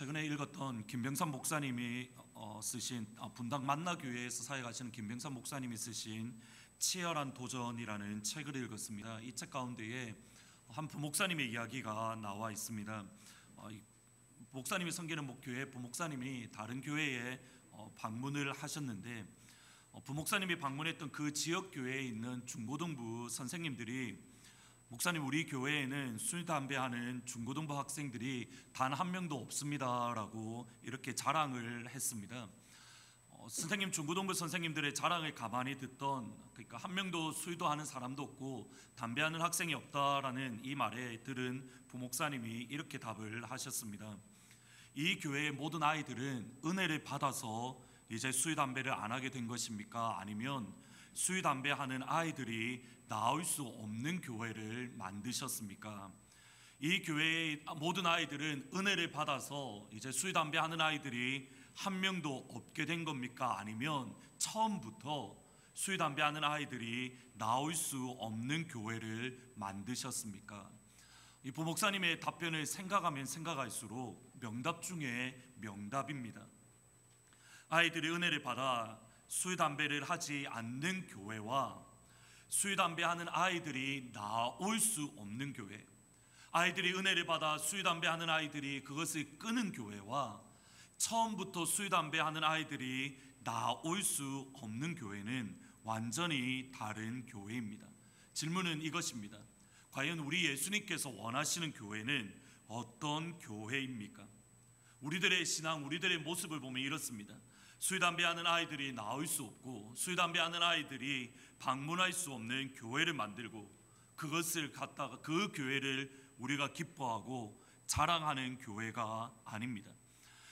최근에 읽었던 김병삼 목사님이 쓰신 분당 만나교회에서 사역하시는 김병삼 목사님이 쓰신 치열한 도전이라는 책을 읽었습니다. 이 책 가운데에 한 부목사님의 이야기가 나와 있습니다. 목사님이 섬기는 목교회 부목사님이 다른 교회에 방문을 하셨는데 부목사님이 방문했던 그 지역 교회에 있는 중고등부 선생님들이 목사님, 우리 교회에는 술, 담배 하는 중고등부 학생들이 단 한 명도 없습니다 라고 이렇게 자랑을 했습니다. 선생님, 중고등부 선생님들의 자랑을 가만히 듣던, 그러니까 한 명도 술도 하는 사람도 없고 담배하는 학생이 없다라는 이 말에 들은 부목사님이 이렇게 답을 하셨습니다. 이 교회의 모든 아이들은 은혜를 받아서 이제 술, 담배를 안 하게 된 것입니까? 아니면 술, 담배 하는 아이들이 나올 수 없는 교회를 만드셨습니까? 이 교회의 모든 아이들은 은혜를 받아서 이제 술, 담배 하는 아이들이 한 명도 없게 된 겁니까? 아니면 처음부터 술, 담배 하는 아이들이 나올 수 없는 교회를 만드셨습니까? 이 부목사님의 답변을 생각하면 생각할수록 명답 중에 명답입니다. 아이들이 은혜를 받아 술, 담배를 하지 않는 교회와 술, 담배 하는 아이들이 나올 수 없는 교회, 아이들이 은혜를 받아 술, 담배 하는 아이들이 그것을 끄는 교회와 처음부터 술, 담배 하는 아이들이 나올 수 없는 교회는 완전히 다른 교회입니다. 질문은 이것입니다. 과연 우리 예수님께서 원하시는 교회는 어떤 교회입니까? 우리들의 신앙, 우리들의 모습을 보면 이렇습니다. 술, 담배 하는 아이들이 나올 수 없고 술, 담배 하는 아이들이 방문할 수 없는 교회를 만들고 그것을 갖다가 그 교회를 우리가 기뻐하고 자랑하는 교회가 아닙니다.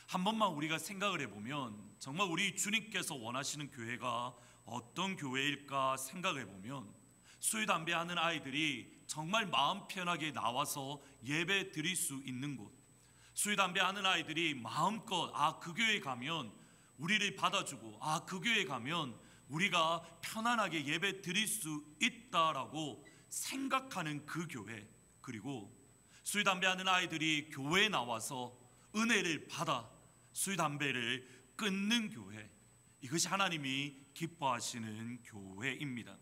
한 번만 우리가 생각을 해보면 정말 우리 주님께서 원하시는 교회가 어떤 교회일까 생각해 보면 술, 담배 하는 아이들이 정말 마음 편하게 나와서 예배 드릴 수 있는 곳, 술, 담배 하는 아이들이 마음껏 그 교회에 가면 우리를 받아주고 그 교회에 가면 우리가 편안하게 예배 드릴 수 있다라고 생각하는 그 교회, 그리고 술, 담배 하는 아이들이 교회에 나와서 은혜를 받아 술, 담배를 끊는 교회, 이것이 하나님이 기뻐하시는 교회입니다.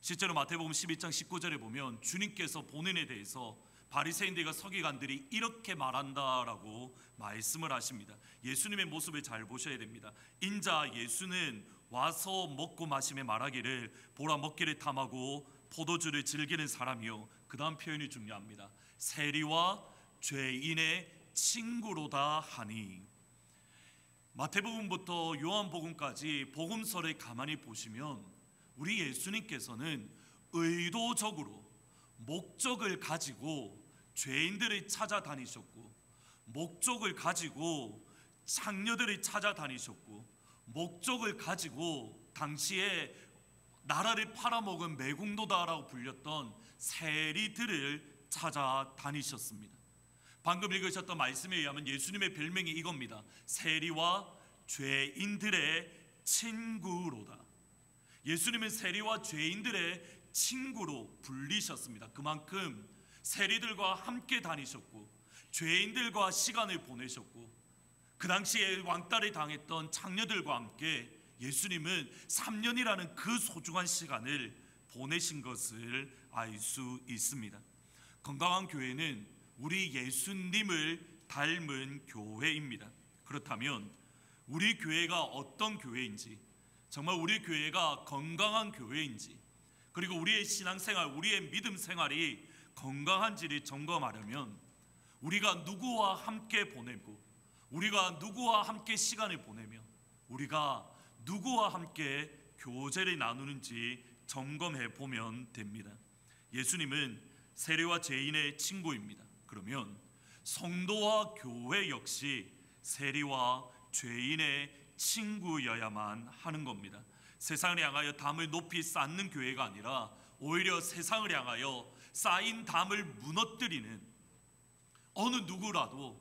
실제로 마태복음 12장 19절에 보면 주님께서 본인에 대해서 바리새인들과 서기관들이 이렇게 말한다라고 말씀을 하십니다. 예수님의 모습을 잘 보셔야 됩니다. 인자 예수는 와서 먹고 마시며 말하기를 보라, 먹기를 탐하고 포도주를 즐기는 사람이요, 그 다음 표현이 중요합니다. 세리와 죄인의 친구로다 하니. 마태복음부터 요한복음까지 복음서를 가만히 보시면 우리 예수님께서는 의도적으로 목적을 가지고 죄인들을 찾아다니셨고, 목적을 가지고 창녀들을 찾아다니셨고, 목적을 가지고 당시에 나라를 팔아먹은 매국노다라고 불렸던 세리들을 찾아다니셨습니다. 방금 읽으셨던 말씀에 의하면 예수님의 별명이 이겁니다. 세리와 죄인들의 친구로다. 예수님은 세리와 죄인들의 친구로 불리셨습니다. 그만큼 세리들과 함께 다니셨고 죄인들과 시간을 보내셨고 그 당시에 왕따를 당했던 창녀들과 함께 예수님은 3년이라는 그 소중한 시간을 보내신 것을 알 수 있습니다. 건강한 교회는 우리 예수님을 닮은 교회입니다. 그렇다면 우리 교회가 어떤 교회인지, 정말 우리 교회가 건강한 교회인지, 그리고 우리의 신앙생활, 우리의 믿음 생활이 건강한지를 점검하려면 우리가 누구와 함께 보내고 우리가 누구와 함께 시간을 보내며 우리가 누구와 함께 교제를 나누는지 점검해 보면 됩니다. 예수님은 세리와 죄인의 친구입니다. 그러면 성도와 교회 역시 세리와 죄인의 친구여야만 하는 겁니다. 세상을 향하여 담을 높이 쌓는 교회가 아니라 오히려 세상을 향하여 쌓인 담을 무너뜨리는 어느 누구라도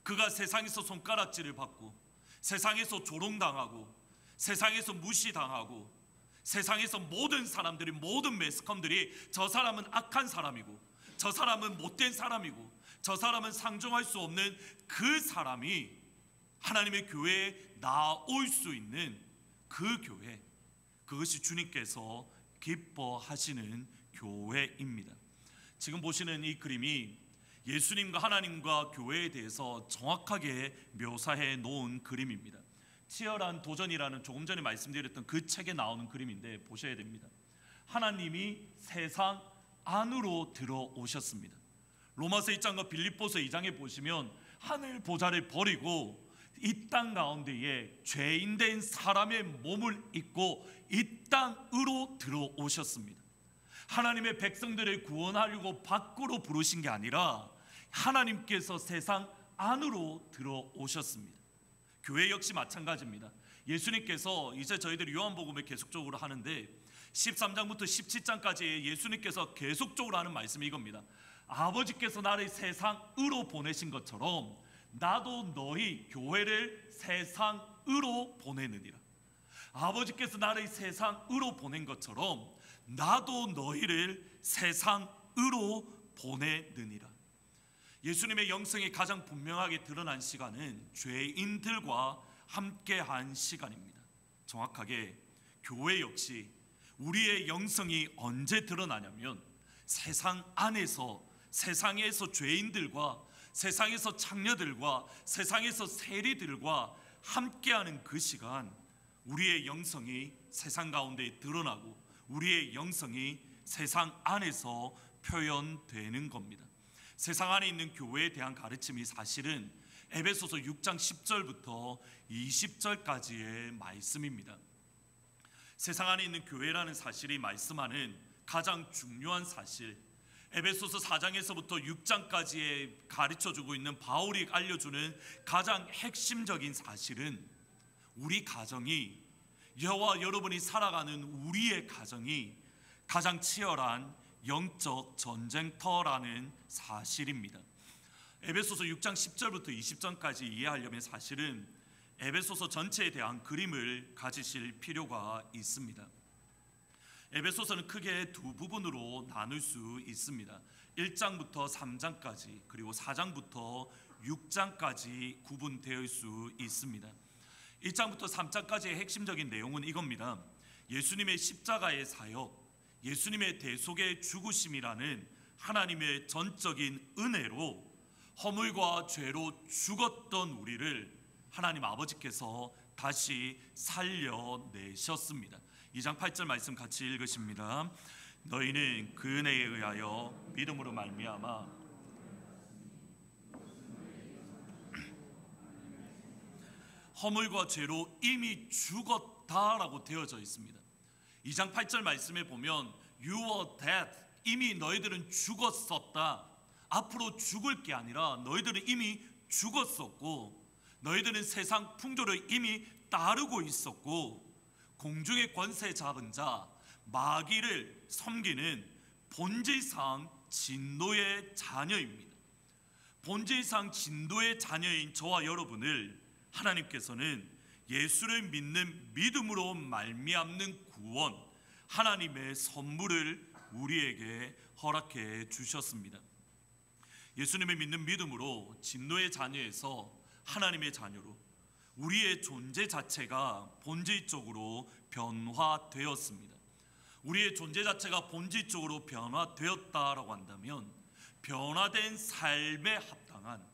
그가 세상에서 손가락질을 받고 세상에서 조롱당하고 세상에서 무시당하고 세상에서 모든 사람들이, 모든 매스컴들이 저 사람은 악한 사람이고 저 사람은 못된 사람이고 저 사람은 상종할 수 없는 그 사람이 하나님의 교회에 나올 수 있는 그 교회, 그것이 주님께서 기뻐하시는 교회입니다. 지금 보시는 이 그림이 예수님과 하나님과 교회에 대해서 정확하게 묘사해 놓은 그림입니다. 치열한 도전이라는 조금 전에 말씀드렸던 그 책에 나오는 그림인데 보셔야 됩니다. 하나님이 세상 안으로 들어오셨습니다. 로마서 1장과 빌립보서 2장에 보시면 하늘 보좌를 버리고 이 땅 가운데에 죄인된 사람의 몸을 입고 이 땅으로 들어오셨습니다. 하나님의 백성들을 구원하려고 밖으로 부르신 게 아니라 하나님께서 세상 안으로 들어오셨습니다. 교회 역시 마찬가지입니다. 예수님께서 이제 저희들이 요한복음을 계속적으로 하는데 13장부터 17장까지 예수님께서 계속적으로 하는 말씀이 이겁니다. 아버지께서 나를 세상으로 보내신 것처럼 나도 너희 교회를 세상으로 보내느니라. 아버지께서 나를 세상으로 보낸 것처럼 나도 너희를 세상으로 보내느니라. 예수님의 영성이 가장 분명하게 드러난 시간은 죄인들과 함께한 시간입니다. 정확하게 교회 역시 우리의 영성이 언제 드러나냐면 세상 안에서, 세상에서 죄인들과 세상에서 창녀들과 세상에서 세리들과 함께하는 그 시간, 우리의 영성이 세상 가운데 드러나고 우리의 영성이 세상 안에서 표현되는 겁니다. 세상 안에 있는 교회에 대한 가르침이 사실은 에베소서 6장 10절부터 20절까지의 말씀입니다. 세상 안에 있는 교회라는 사실이 말씀하는 가장 중요한 사실, 에베소서 4장에서부터 6장까지에 가르쳐주고 있는 바울이 알려주는 가장 핵심적인 사실은 우리 가정이, 저와 여러분이 살아가는 우리의 가정이 가장 치열한 영적 전쟁터라는 사실입니다. 에베소서 6장 10절부터 20절까지 이해하려면 사실은 에베소서 전체에 대한 그림을 가지실 필요가 있습니다. 에베소서는 크게 두 부분으로 나눌 수 있습니다. 1장부터 3장까지 그리고 4장부터 6장까지 구분되어 수 있습니다. 1장부터 3장까지의 핵심적인 내용은 이겁니다. 예수님의 십자가의 사역, 예수님의 대속의 죽으심이라는 하나님의 전적인 은혜로 허물과 죄로 죽었던 우리를 하나님 아버지께서 다시 살려내셨습니다. 2장 8절 말씀 같이 읽으십니다. 너희는 그 은혜에 의하여 믿음으로 말미암아 허물과 죄로 이미 죽었다라고 되어져 있습니다. 2장 8절 말씀에 보면 You were dead, 이미 너희들은 죽었었다. 앞으로 죽을 게 아니라 너희들은 이미 죽었었고 너희들은 세상 풍조를 이미 따르고 있었고 공중의 권세 잡은 자 마귀를 섬기는 본질상 진노의 자녀입니다. 본질상 진노의 자녀인 저와 여러분을 하나님께서는 예수를 믿는 믿음으로 말미암는 구원, 하나님의 선물을 우리에게 허락해 주셨습니다. 예수님을 믿는 믿음으로 진노의 자녀에서 하나님의 자녀로 우리의 존재 자체가 본질적으로 변화되었습니다. 우리의 존재 자체가 본질적으로 변화되었다라고 한다면 변화된 삶에 합당한,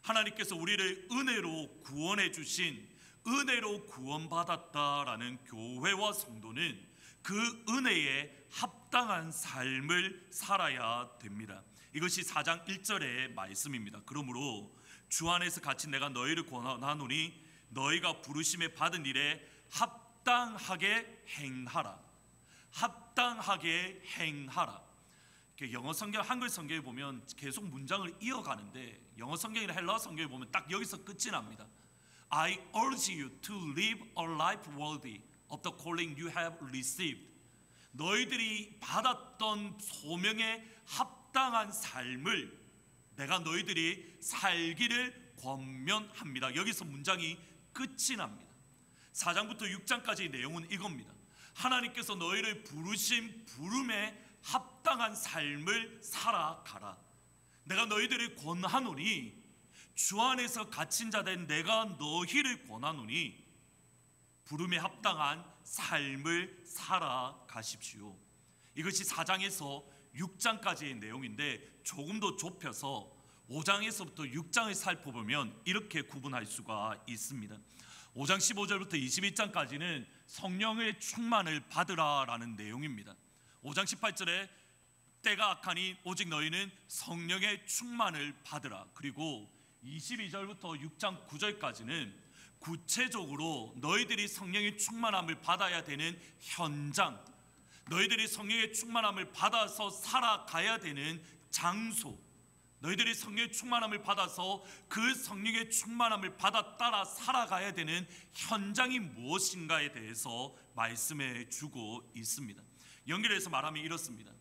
하나님께서 우리를 은혜로 구원해 주신, 은혜로 구원받았다라는 교회와 성도는 그 은혜에 합당한 삶을 살아야 됩니다. 이것이 4장 1절의 말씀입니다. 그러므로 주 안에서 같이 내가 너희를 권하노니 너희가 부르심에 받은 일에 합당하게 행하라. 합당하게 행하라. 영어 성경, 한글 성경에 보면 계속 문장을 이어가는데 영어 성경이나 헬라어 성경에 보면 딱 여기서 끝이 납니다. I urge you to live a life worthy of the calling you have received. 너희들이 받았던 소명에 합당한 삶을 내가 너희들이 살기를 권면합니다. 여기서 문장이 끝이 납니다. 4장부터 6장까지의 내용은 이겁니다. 하나님께서 너희를 부르신 부름에 합당한 삶을 살아가라. 내가 너희들을 권하노니 주 안에서 갇힌 자 된 내가 너희를 권하노니 부름에 합당한 삶을 살아가십시오. 이것이 4장에서 6장까지의 내용인데 조금 더 좁혀서 5장에서부터 6장을 살펴보면 이렇게 구분할 수가 있습니다. 5장 15절부터 22장까지는 성령의 충만을 받으라라는 내용입니다. 5장 18절에 때가 악하니 오직 너희는 성령의 충만을 받으라. 그리고 22절부터 6장 9절까지는 구체적으로 너희들이 성령의 충만함을 받아야 되는 현장, 너희들이 성령의 충만함을 받아서 살아가야 되는 장소, 너희들이 성령의 충만함을 받아서 그 성령의 충만함을 받아 따라 살아가야 되는 현장이 무엇인가에 대해서 말씀해 주고 있습니다. 연결해서 말하면 이렇습니다.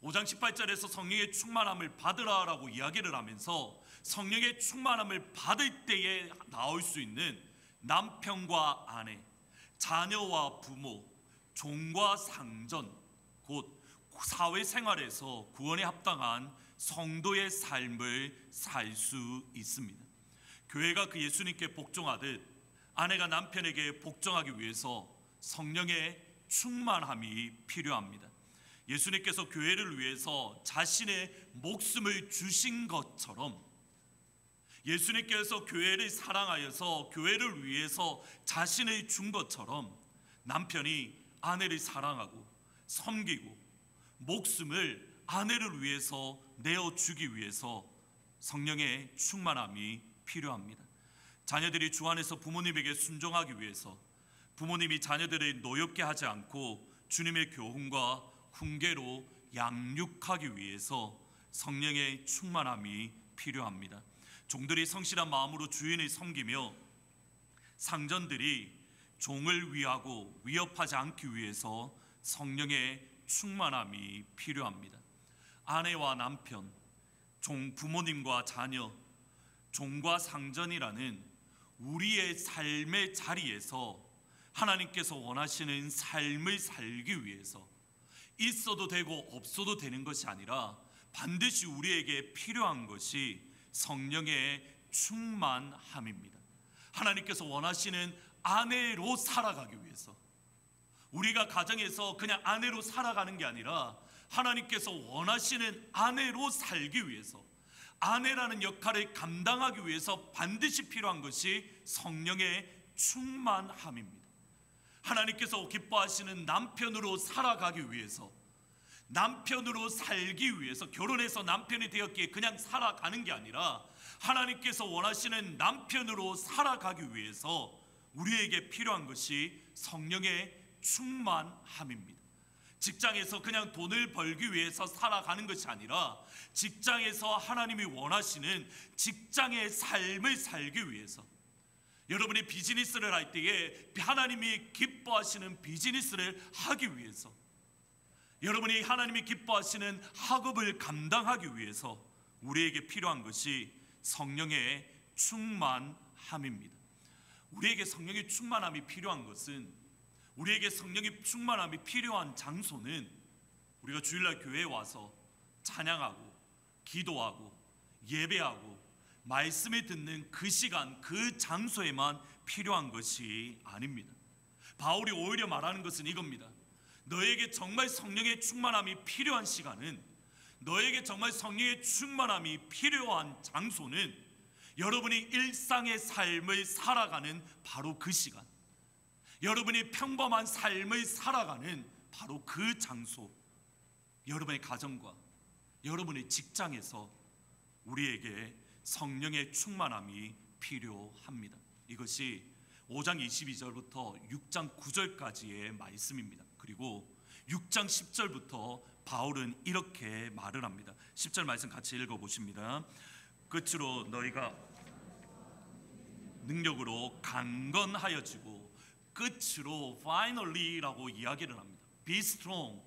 5장 18절에서 성령의 충만함을 받으라라고 이야기를 하면서 성령의 충만함을 받을 때에 나올 수 있는 남편과 아내, 자녀와 부모, 종과 상전, 곧 사회생활에서 구원에 합당한 성도의 삶을 살 수 있습니다. 교회가 그 예수님께 복종하듯 아내가 남편에게 복종하기 위해서 성령의 충만함이 필요합니다. 예수님께서 교회를 위해서 자신의 목숨을 주신 것처럼 예수님께서 교회를 사랑하여서 교회를 위해서 자신을 준 것처럼 남편이 아내를 사랑하고 섬기고 목숨을 아내를 위해서 내어주기 위해서 성령의 충만함이 필요합니다. 자녀들이 주 안에서 부모님에게 순종하기 위해서 부모님이 자녀들을 노엽게 하지 않고 주님의 교훈과 훈계로 양육하기 위해서 성령의 충만함이 필요합니다. 종들이 성실한 마음으로 주인을 섬기며 상전들이 종을 위하고 위협하지 않기 위해서 성령의 충만함이 필요합니다. 아내와 남편, 부모님과 자녀, 종과 상전이라는 우리의 삶의 자리에서 하나님께서 원하시는 삶을 살기 위해서 있어도 되고 없어도 되는 것이 아니라 반드시 우리에게 필요한 것이 성령의 충만함입니다. 하나님께서 원하시는 아내로 살아가기 위해서 우리가 가정에서 그냥 아내로 살아가는 게 아니라 하나님께서 원하시는 아내로 살기 위해서 아내라는 역할을 감당하기 위해서 반드시 필요한 것이 성령의 충만함입니다. 하나님께서 기뻐하시는 남편으로 살아가기 위해서 남편으로 살기 위해서 결혼해서 남편이 되었기에 그냥 살아가는 게 아니라 하나님께서 원하시는 남편으로 살아가기 위해서 우리에게 필요한 것이 성령의 충만함입니다. 직장에서 그냥 돈을 벌기 위해서 살아가는 것이 아니라 직장에서 하나님이 원하시는 직장의 삶을 살기 위해서 여러분이 비즈니스를 할 때에 하나님이 기뻐하시는 비즈니스를 하기 위해서 여러분이 하나님이 기뻐하시는 학업을 감당하기 위해서 우리에게 필요한 것이 성령의 충만함입니다. 우리에게 성령의 충만함이 필요한 것은 우리에게 성령의 충만함이 필요한 장소는 우리가 주일날 교회에 와서 찬양하고 기도하고 예배하고 말씀을 듣는 그 시간 그 장소에만 필요한 것이 아닙니다. 바울이 오히려 말하는 것은 이겁니다. 너에게 정말 성령의 충만함이 필요한 시간은 너에게 정말 성령의 충만함이 필요한 장소는 여러분이 일상의 삶을 살아가는 바로 그 시간 여러분이 평범한 삶을 살아가는 바로 그 장소 여러분의 가정과 여러분의 직장에서 우리에게 성령의 충만함이 필요합니다. 이것이 5장 22절부터 6장 9절까지의 말씀입니다. 그리고 6장 10절부터 바울은 이렇게 말을 합니다. 10절 말씀 같이 읽어보십니다. 끝으로 너희가 능력으로 강건하여지고 끝으로 finally라고 이야기를 합니다. Be strong,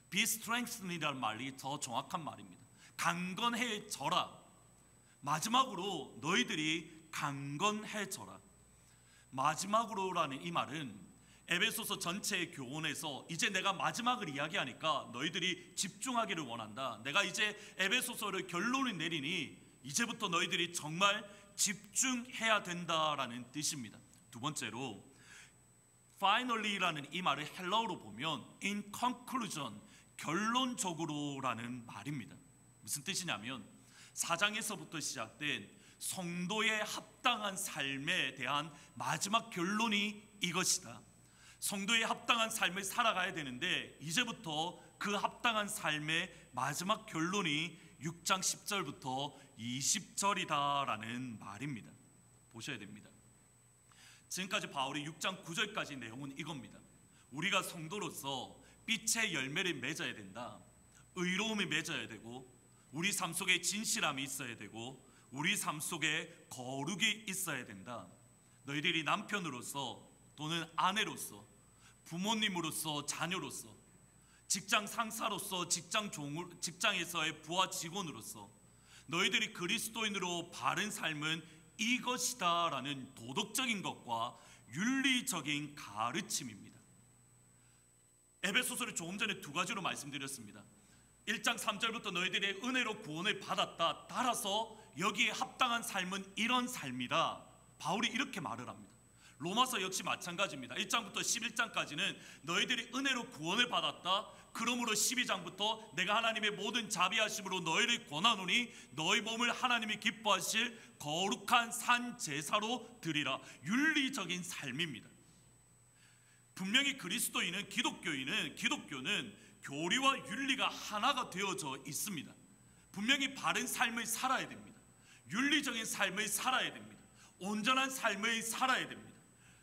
be strengthen이라는 말이 더 정확한 말입니다. 강건해져라. 마지막으로 너희들이 강건해져라. 마지막으로라는 이 말은 에베소서 전체의 교훈에서 이제 내가 마지막을 이야기하니까 너희들이 집중하기를 원한다. 내가 이제 에베소서를 결론을 내리니 이제부터 너희들이 정말 집중해야 된다라는 뜻입니다. 두 번째로 finally라는 이 말을 헬라어로 보면 in conclusion, 결론적으로라는 말입니다. 무슨 뜻이냐면 4장에서부터 시작된 성도의 합당한 삶에 대한 마지막 결론이 이것이다. 성도의 합당한 삶을 살아가야 되는데 이제부터 그 합당한 삶의 마지막 결론이 6장 10절부터 20절이다라는 말입니다. 보셔야 됩니다. 지금까지 바울이 6장 9절까지 내용은 이겁니다. 우리가 성도로서 빛의 열매를 맺어야 된다. 의로움이 맺어야 되고 우리 삶 속에 진실함이 있어야 되고 우리 삶 속에 거룩이 있어야 된다. 너희들이 남편으로서 또는 아내로서 부모님으로서 자녀로서 직장 상사로서 직장에서의 부하 직원으로서 너희들이 그리스도인으로 바른 삶은 이것이다 라는 도덕적인 것과 윤리적인 가르침입니다. 에베소서를 조금 전에 두 가지로 말씀드렸습니다. 1장 3절부터 너희들의 은혜로 구원을 받았다. 따라서 여기에 합당한 삶은 이런 삶이다. 바울이 이렇게 말을 합니다. 로마서 역시 마찬가지입니다. 1장부터 11장까지는 너희들이 은혜로 구원을 받았다. 그러므로 12장부터 내가 하나님의 모든 자비하심으로 너희를 권하노니 너희 몸을 하나님이 기뻐하실 거룩한 산 제사로 드리라. 윤리적인 삶입니다. 분명히 그리스도인은 기독교는 교리와 윤리가 하나가 되어져 있습니다. 분명히 바른 삶을 살아야 됩니다. 윤리적인 삶을 살아야 됩니다. 온전한 삶을 살아야 됩니다.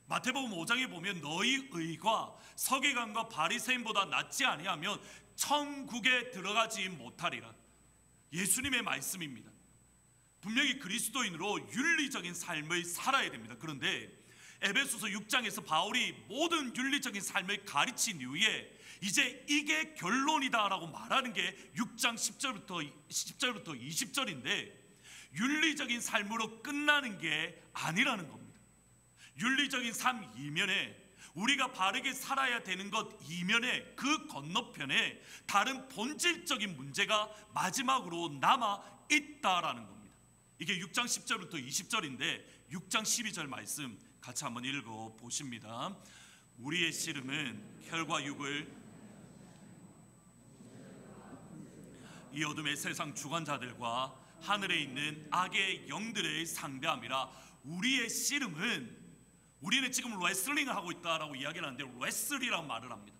마태복음 5장에 보면 너희 의가 서기관과 바리새인보다 낫지 아니하면 천국에 들어가지 못하리라. 예수님의 말씀입니다. 분명히 그리스도인으로 윤리적인 삶을 살아야 됩니다. 그런데 에베소서 6장에서 바울이 모든 윤리적인 삶을 가르친 이후에 이제 이게 결론이다라고 말하는 게 6장 10절부터 20절인데 윤리적인 삶으로 끝나는 게 아니라는 겁니다. 윤리적인 삶 이면에 우리가 바르게 살아야 되는 것 이면에 그 건너편에 다른 본질적인 문제가 마지막으로 남아 있다라는 겁니다. 이게 6장 10절부터 20절인데 6장 12절 말씀 같이 한번 읽어 보십니다. 우리의 씨름은 혈과 육을 이 어둠의 세상 주관자들과 하늘에 있는 악의 영들을 상대함이라. 우리의 씨름은, 우리는 지금 레슬링을 하고 있다라고 이야기를 하는데 레슬이라고 말을 합니다.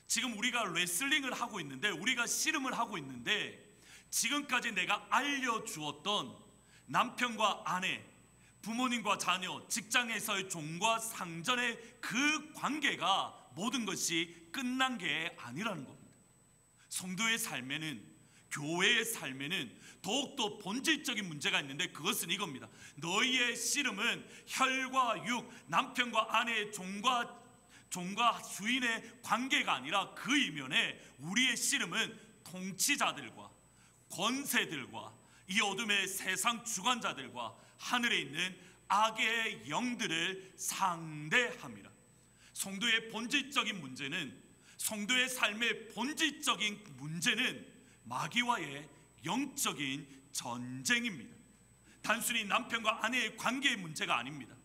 지금 우리가 레슬링을 하고 있는데, 우리가 씨름을 하고 있는데, 지금까지 내가 알려주었던 남편과 아내, 부모님과 자녀, 직장에서의 종과 상전의 그 관계가 모든 것이 끝난 게 아니라는 겁니다. 성도의 삶에는, 교회의 삶에는 더욱더 본질적인 문제가 있는데 그것은 이겁니다. 너희의 씨름은 혈과 육, 남편과 아내의 종과 주인의 관계가 아니라 그 이면에 우리의 씨름은 통치자들과 권세들과 이 어둠의 세상 주관자들과 하늘에 있는 악의 영들을 상대함이라. 성도의 본질적인 문제는, 성도의 삶의 본질적인 문제는 마귀와의 영적인 전쟁입니다. 단순히 남편과 아내의 관계의 문제가 아닙니다.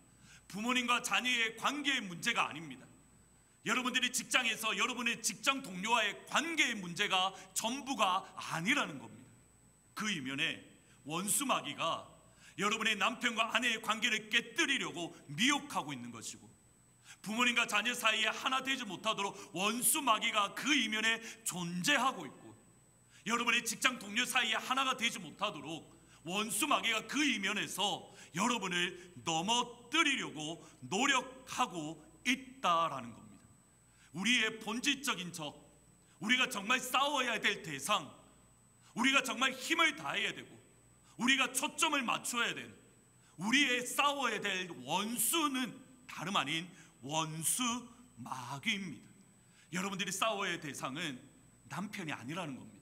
부모님과 자녀의 관계의 문제가 아닙니다. 여러분들이 직장에서 여러분의 직장 동료와의 관계의 문제가 전부가 아니라는 겁니다. 그 이면에 원수 마귀가 여러분의 남편과 아내의 관계를 깨뜨리려고 미혹하고 있는 것이고, 부모님과 자녀 사이에 하나 되지 못하도록 원수 마귀가 그 이면에 존재하고 있고, 여러분의 직장 동료 사이에 하나가 되지 못하도록 원수 마귀가 그 이면에서 여러분을 넘어뜨리려고 노력하고 있다라는 겁니다. 우리의 본질적인 적, 우리가 정말 싸워야 될 대상, 우리가 정말 힘을 다해야 되고 우리가 초점을 맞춰야 될, 우리의 싸워야 될 원수는 다름 아닌 원수 마귀입니다. 여러분들이 싸워야 할 대상은 남편이 아니라는 겁니다.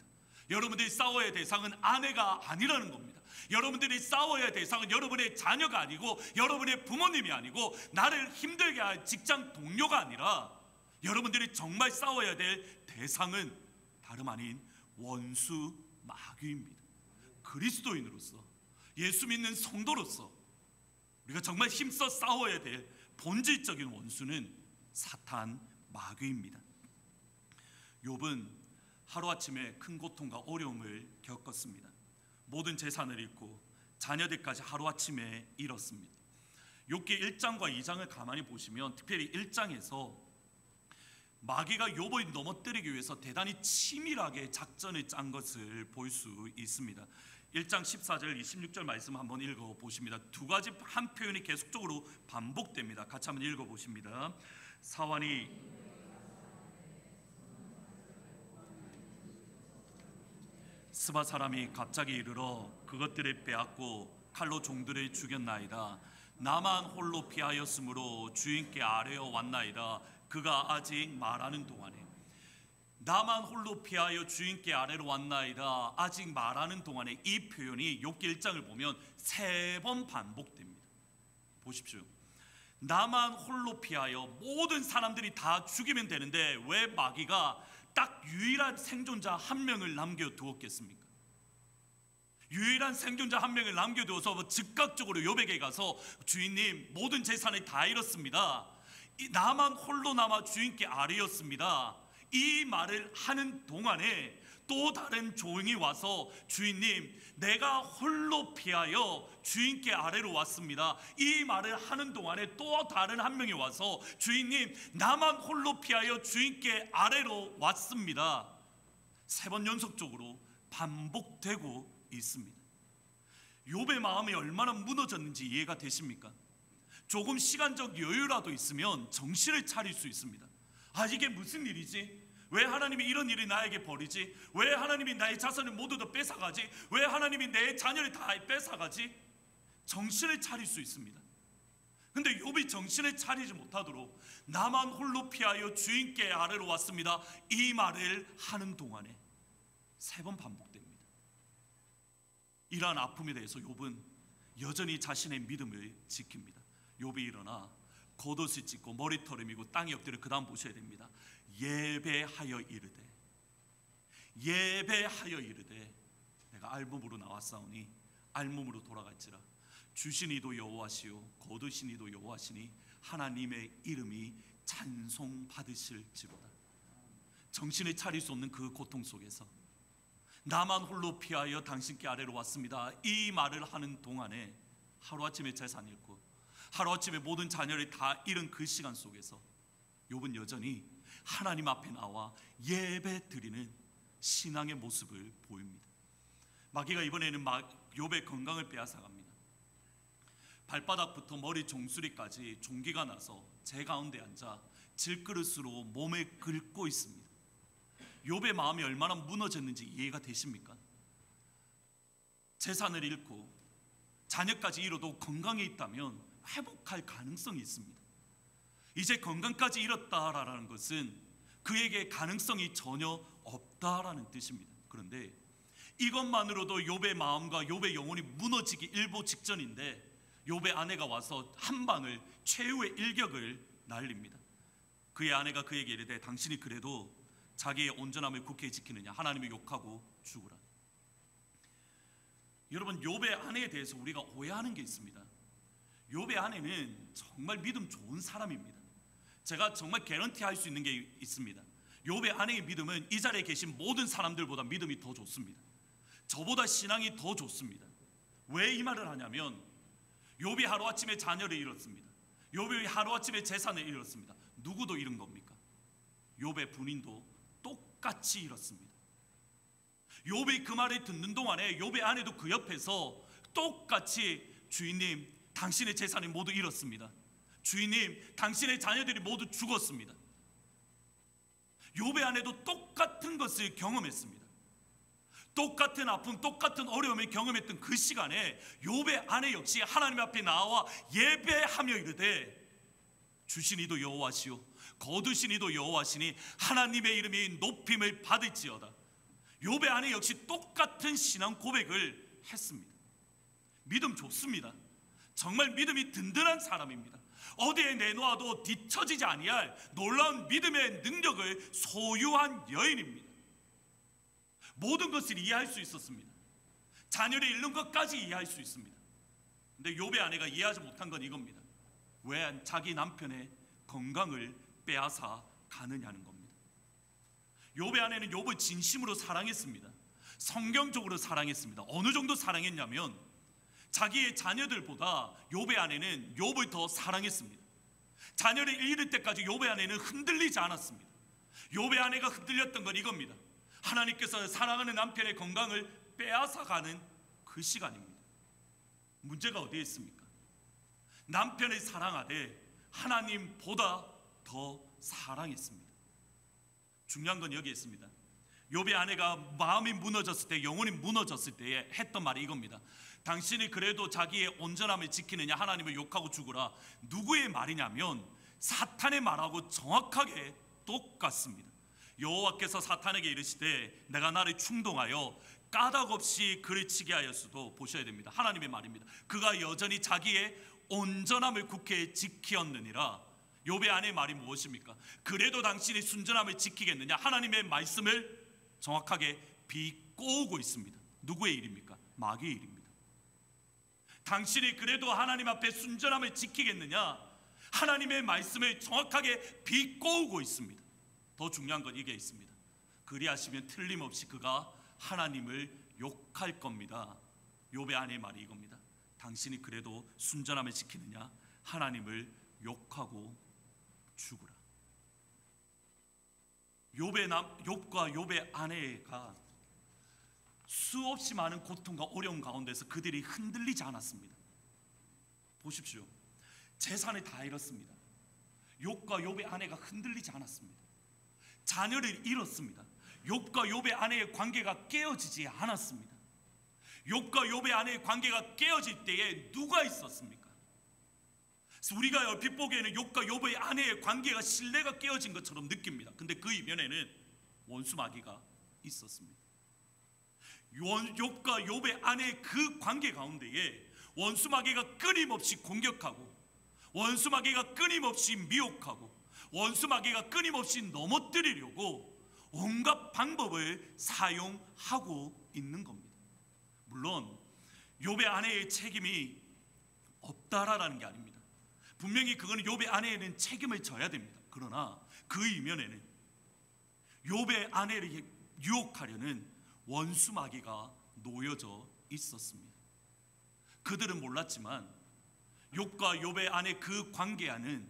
여러분들이 싸워야 할 대상은 아내가 아니라는 겁니다. 여러분들이 싸워야 할 대상은 여러분의 자녀가 아니고 여러분의 부모님이 아니고 나를 힘들게 할 직장 동료가 아니라 여러분들이 정말 싸워야 될 대상은 다름 아닌 원수 마귀입니다. 그리스도인으로서, 예수 믿는 성도로서 우리가 정말 힘써 싸워야 될 본질적인 원수는 사탄 마귀입니다. 욥은 하루아침에 큰 고통과 어려움을 겪었습니다. 모든 재산을 잃고 자녀들까지 하루아침에 잃었습니다. 욥기 1장과 2장을 가만히 보시면 특별히 1장에서 마귀가 욥을 넘어뜨리기 위해서 대단히 치밀하게 작전을 짠 것을 볼 수 있습니다. 1장 14절 26절 말씀 한번 읽어보십니다. 두 가지 한 표현이 계속적으로 반복됩니다. 같이 한번 읽어보십니다. 사환이 스바 사람이 갑자기 이르러 그것들을 빼앗고 칼로 종들을 죽였나이다. 나만 홀로 피하였으므로 주인께 아뢰어 왔나이다. 그가 아직 말하는 동안에, 나만 홀로 피하여 주인께 아래로 왔나이다. 아직 말하는 동안에, 이 표현이 욥기 1장을 보면 3번 반복됩니다. 보십시오. 나만 홀로 피하여, 모든 사람들이 다 죽이면 되는데 왜 마귀가 딱 유일한 생존자 한 명을 남겨두었겠습니까? 유일한 생존자 한 명을 남겨두어서 즉각적으로 욥에게 가서 주인님, 모든 재산을 다 잃었습니다. 나만 홀로 남아 주인께 아뢰었습니다. 이 말을 하는 동안에 또 다른 종이 와서 주인님, 내가 홀로 피하여 주인께 아래로 왔습니다. 이 말을 하는 동안에 또 다른 한 명이 와서 주인님, 나만 홀로 피하여 주인께 아래로 왔습니다. 3번 연속적으로 반복되고 있습니다. 욥의 마음이 얼마나 무너졌는지 이해가 되십니까? 조금 시간적 여유라도 있으면 정신을 차릴 수 있습니다. 아, 이게 무슨 일이지? 왜 하나님이 이런 일이 나에게 벌이지? 왜 하나님이 나의 자산을 모두 다 뺏어가지? 왜 하나님이 내 자녀를 다 뺏어가지? 정신을 차릴 수 있습니다. 근데 욥이 정신을 차리지 못하도록 나만 홀로 피하여 주인께 아래로 왔습니다. 이 말을 하는 동안에 3번 반복됩니다. 이러한 아픔에 대해서 욥은 여전히 자신의 믿음을 지킵니다. 욥이 일어나 겉옷을 찢고 머리털을 미고 땅에 엎드려 그 다음 보셔야 됩니다. 예배하여 이르되 내가 알몸으로 나왔사오니 알몸으로 돌아갈지라. 주신 이도 여호와시요 거두신 이도 여호와시니 하나님의 이름이 찬송받으실지로다. 정신을 차릴 수 없는 그 고통 속에서 나만 홀로 피하여 당신께 아래로 왔습니다. 이 말을 하는 동안에 하루아침에 재산 잃고 하루아침에 모든 자녀를 다 잃은 그 시간 속에서 욥은 여전히 하나님 앞에 나와 예배 드리는 신앙의 모습을 보입니다. 마귀가 이번에는 욥의 건강을 빼앗아갑니다. 발바닥부터 머리 종수리까지 종기가 나서 제 가운데 앉아 질그릇으로 몸을 긁고 있습니다. 욥의 마음이 얼마나 무너졌는지 이해가 되십니까? 재산을 잃고 자녀까지 잃어도 건강에 있다면 회복할 가능성이 있습니다. 이제 건강까지 잃었다라는 것은 그에게 가능성이 전혀 없다라는 뜻입니다. 그런데 이것만으로도 욥의 마음과 욥의 영혼이 무너지기 일보 직전인데 욥의 아내가 와서 한 방을, 최후의 일격을 날립니다. 그의 아내가 그에게 이르되 당신이 그래도 자기의 온전함을 굳게 지키느냐? 하나님을 욕하고 죽으라. 여러분, 욥의 아내에 대해서 우리가 오해하는 게 있습니다. 욥의 아내는 정말 믿음 좋은 사람입니다. 제가 정말 개런티할 수 있는 게 있습니다. 욥의 아내의 믿음은 이 자리에 계신 모든 사람들보다 믿음이 더 좋습니다. 저보다 신앙이 더 좋습니다. 왜 이 말을 하냐면 욥이 하루아침에 자녀를 잃었습니다. 욥이 하루아침에 재산을 잃었습니다. 누구도 잃은 겁니까? 욥의 부인도 똑같이 잃었습니다. 욥이 그 말을 듣는 동안에 욥의 아내도 그 옆에서 똑같이 주인님, 당신의 재산이 모두 잃었습니다. 주인님, 당신의 자녀들이 모두 죽었습니다. 욥의 아내도 똑같은 것을 경험했습니다. 똑같은 아픔, 똑같은 어려움을 경험했던 그 시간에 욥의 아내 역시 하나님 앞에 나와 예배하며 이르되 주신 이도 여호와시요 거두신 이도 여호와시니 하나님의 이름이 높임을 받을지어다. 욥의 아내 역시 똑같은 신앙 고백을 했습니다. 믿음 좋습니다. 정말 믿음이 든든한 사람입니다. 어디에 내놓아도 뒤처지지 아니할 놀라운 믿음의 능력을 소유한 여인입니다. 모든 것을 이해할 수 있었습니다. 자녀를 잃는 것까지 이해할 수 있습니다. 근데 욥의 아내가 이해하지 못한 건 이겁니다. 왜 자기 남편의 건강을 빼앗아 가느냐는 겁니다. 욥의 아내는 욥을 진심으로 사랑했습니다. 성경적으로 사랑했습니다. 어느 정도 사랑했냐면 자기의 자녀들보다 욥의 아내는 욥을 더 사랑했습니다. 자녀를 잃을 때까지 욥의 아내는 흔들리지 않았습니다. 욥의 아내가 흔들렸던 건 이겁니다. 하나님께서 사랑하는 남편의 건강을 빼앗아가는 그 시간입니다. 문제가 어디에 있습니까? 남편을 사랑하되 하나님보다 더 사랑했습니다. 중요한 건 여기에 있습니다. 욥의 아내가 마음이 무너졌을 때, 영혼이 무너졌을 때에 했던 말이 이겁니다. 당신이 그래도 자기의 온전함을 지키느냐 하나님을 욕하고 죽으라. 누구의 말이냐면 사탄의 말하고 정확하게 똑같습니다. 여호와께서 사탄에게 이르시되 내가 나를 충동하여 까닭없이 그를 치게 하였어도, 보셔야 됩니다. 하나님의 말입니다. 그가 여전히 자기의 온전함을 굳게 지키었느니라. 욥의 아내의 말이 무엇입니까? 그래도 당신이 순전함을 지키겠느냐? 하나님의 말씀을 정확하게 비꼬고 있습니다. 누구의 일입니까? 마귀의 일입니다. 당신이 그래도 하나님 앞에 순전함을 지키겠느냐? 하나님의 말씀을 정확하게 비꼬고 있습니다. 더 중요한 건 이게 있습니다. 그리하시면 틀림없이 그가 하나님을 욕할 겁니다. 욥의 아내의 말이 이겁니다. 당신이 그래도 순전함을 지키느냐? 하나님을 욕하고 죽으라. 욥과 욥의 아내가 수없이 많은 고통과 어려움 가운데서 그들이 흔들리지 않았습니다. 보십시오. 재산을 다 잃었습니다. 욥과 욥의 아내가 흔들리지 않았습니다. 자녀를 잃었습니다. 욥과 욥의 아내의 관계가 깨어지지 않았습니다. 욥과 욥의 아내의 관계가 깨어질 때에 누가 있었습니까? 우리가 얼핏 보기에는 욥과 욥의 아내의 관계가 신뢰가 깨어진 것처럼 느낍니다. 근데 그 이면에는 원수 마귀가 있었습니다. 욥과 욥의 아내의 그 관계 가운데에 원수 마귀가 끊임없이 공격하고, 원수 마귀가 끊임없이 미혹하고, 원수 마귀가 끊임없이 넘어뜨리려고 온갖 방법을 사용하고 있는 겁니다. 물론 욥의 아내의 책임이 없다라는 게 아닙니다. 분명히 그거는 욥의 아내에는 책임을 져야 됩니다. 그러나 그 이면에는 욥의 아내를 유혹하려는 원수 마귀가 놓여져 있었습니다. 그들은 몰랐지만 욥과 욥의 아내 그 관계 안은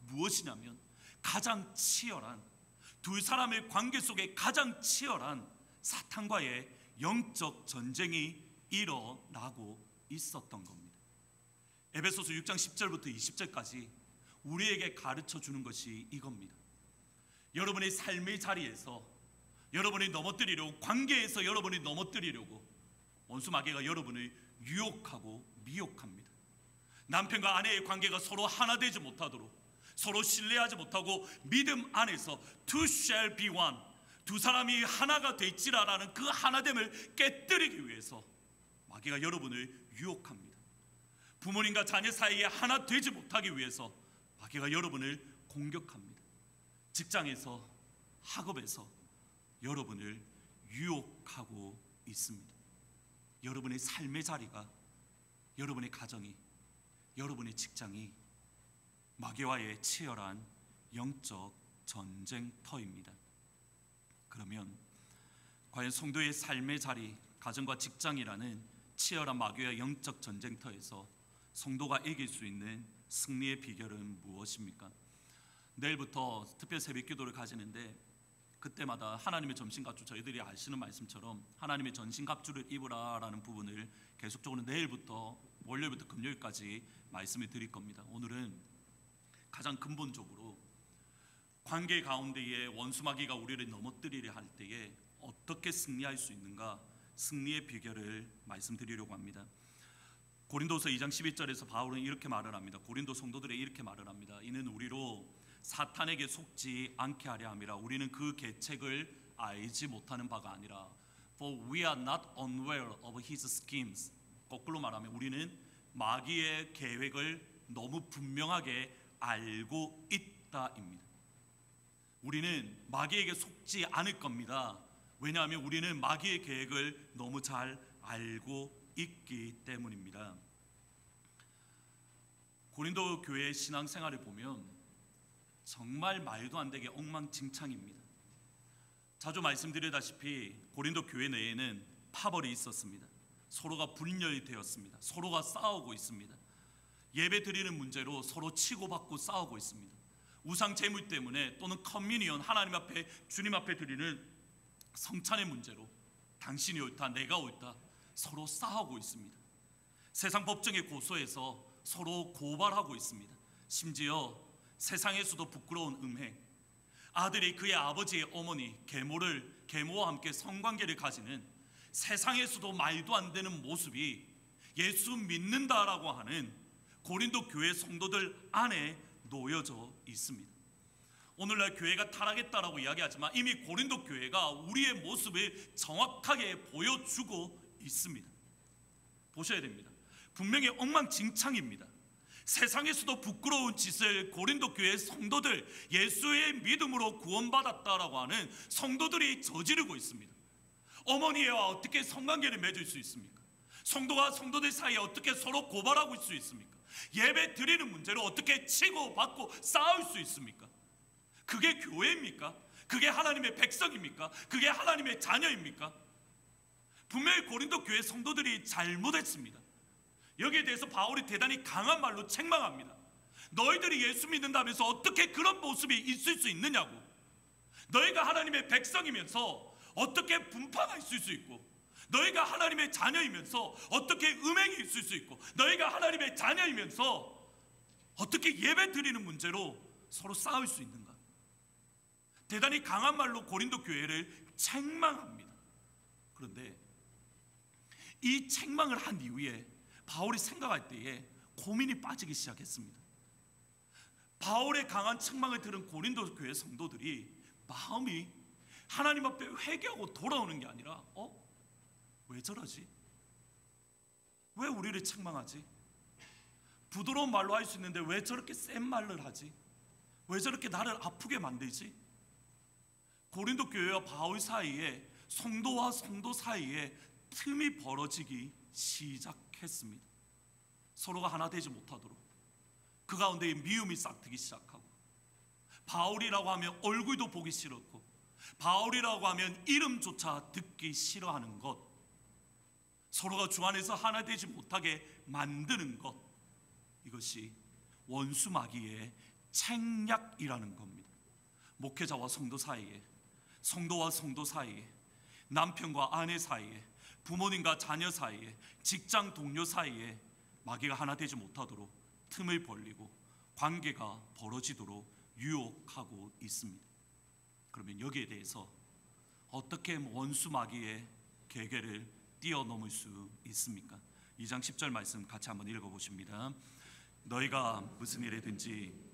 무엇이냐면 가장 치열한, 두 사람의 관계 속에 가장 치열한 사탄과의 영적 전쟁이 일어나고 있었던 겁니다. 에베소서 6장 10절부터 20절까지 우리에게 가르쳐 주는 것이 이겁니다. 여러분의 삶의 자리에서 여러분이 넘어뜨리려고, 관계에서 여러분이 넘어뜨리려고 원수 마귀가 여러분을 유혹하고 미혹합니다. 남편과 아내의 관계가 서로 하나 되지 못하도록, 서로 신뢰하지 못하고 믿음 안에서 two shall be one, 두 사람이 하나가 될지라라는 그 하나됨을 깨뜨리기 위해서 마귀가 여러분을 유혹합니다. 부모님과 자녀 사이에 하나 되지 못하기 위해서 마귀가 여러분을 공격합니다. 직장에서, 학업에서 여러분을 유혹하고 있습니다. 여러분의 삶의 자리가, 여러분의 가정이, 여러분의 직장이 마귀와의 치열한 영적 전쟁터입니다. 그러면 과연 성도의 삶의 자리, 가정과 직장이라는 치열한 마귀와 영적 전쟁터에서 성도가 이길 수 있는 승리의 비결은 무엇입니까? 내일부터 특별 새벽 기도를 가지는데 그때마다 하나님의 전신갑주, 저희들이 아시는 말씀처럼 하나님의 전신갑주를 입으라라는 부분을 계속적으로 내일부터 월요일부터 금요일까지 말씀을 드릴 겁니다. 오늘은 가장 근본적으로 관계 가운데에 원수 마귀가 우리를 넘어뜨리려 할 때에 어떻게 승리할 수 있는가, 승리의 비결을 말씀드리려고 합니다. 고린도서 2장 12절에서 바울은 이렇게 말을 합니다. 고린도 성도들에 이렇게 말을 합니다. 이는 우리로 사탄에게 속지 않게 하려 함이라. 우리는 그 계책을 알지 못하는 바가 아니라 For we are not unaware of his schemes. 거꾸로 말하면 우리는 마귀의 계획을 너무 분명하게 알고 있다입니다. 우리는 마귀에게 속지 않을 겁니다. 왜냐하면 우리는 마귀의 계획을 너무 잘 알고 있기 때문입니다. 고린도 교회의 신앙생활을 보면 정말 말도 안 되게 엉망진창입니다. 자주 말씀드리다시피 고린도 교회 내에는 파벌이 있었습니다. 서로가 분열이 되었습니다. 서로가 싸우고 있습니다. 예배 드리는 문제로 서로 치고받고 싸우고 있습니다. 우상 제물 때문에 또는 커뮤니언, 하나님 앞에 주님 앞에 드리는 성찬의 문제로 당신이 옳다 내가 옳다 서로 싸우고 있습니다. 세상 법정에 고소해서 서로 고발하고 있습니다. 심지어 세상에서도 부끄러운 음행, 아들이 그의 아버지의 어머니 계모와 함께 성관계를 가지는 세상에서도 말도 안 되는 모습이 예수 믿는다라고 하는 고린도 교회 성도들 안에 놓여져 있습니다. 오늘날 교회가 타락했다라고 이야기하지만 이미 고린도 교회가 우리의 모습을 정확하게 보여주고 있습니다. 보셔야 됩니다. 분명히 엉망진창입니다. 세상에서도 부끄러운 짓을 고린도 교회 성도들, 예수의 믿음으로 구원받았다라고 하는 성도들이 저지르고 있습니다. 어머니와 어떻게 성관계를 맺을 수 있습니까? 성도와 성도들 사이에 어떻게 서로 고발하고 있을 수 있습니까? 예배 드리는 문제로 어떻게 치고받고 싸울 수 있습니까? 그게 교회입니까? 그게 하나님의 백성입니까? 그게 하나님의 자녀입니까? 분명히 고린도 교회 성도들이 잘못했습니다. 여기에 대해서 바울이 대단히 강한 말로 책망합니다. 너희들이 예수 믿는다면서 어떻게 그런 모습이 있을 수 있느냐고. 너희가 하나님의 백성이면서 어떻게 분파가 있을 수 있고, 너희가 하나님의 자녀이면서 어떻게 음행이 있을 수 있고, 너희가 하나님의 자녀이면서 어떻게 예배 드리는 문제로 서로 싸울 수 있는가. 대단히 강한 말로 고린도 교회를 책망합니다. 그런데 이 책망을 한 이후에 바울이 생각할 때에 고민이 빠지기 시작했습니다. 바울의 강한 책망을 들은 고린도 교회 성도들이 마음이 하나님 앞에 회개하고 돌아오는 게 아니라 왜 저러지? 왜 우리를 책망하지? 부드러운 말로 할 수 있는데 왜 저렇게 센 말을 하지? 왜 저렇게 나를 아프게 만들지? 고린도 교회와 바울 사이에, 성도와 성도 사이에 틈이 벌어지기 시작했습니다. 서로가 하나 되지 못하도록 그 가운데 미움이 싹트기 시작하고, 바울이라고 하면 얼굴도 보기 싫었고, 바울이라고 하면 이름조차 듣기 싫어하는 것, 서로가 주 안에서 하나 되지 못하게 만드는 것, 이것이 원수 마귀의 책략이라는 겁니다. 목회자와 성도 사이에, 성도와 성도 사이에, 남편과 아내 사이에, 부모님과 자녀 사이에, 직장 동료 사이에 마귀가 하나 되지 못하도록 틈을 벌리고 관계가 벌어지도록 유혹하고 있습니다. 그러면 여기에 대해서 어떻게 원수 마귀의 계계를 뛰어넘을 수 있습니까? 2장 10절 말씀 같이 한번 읽어보십니다. 너희가 무슨 일이든지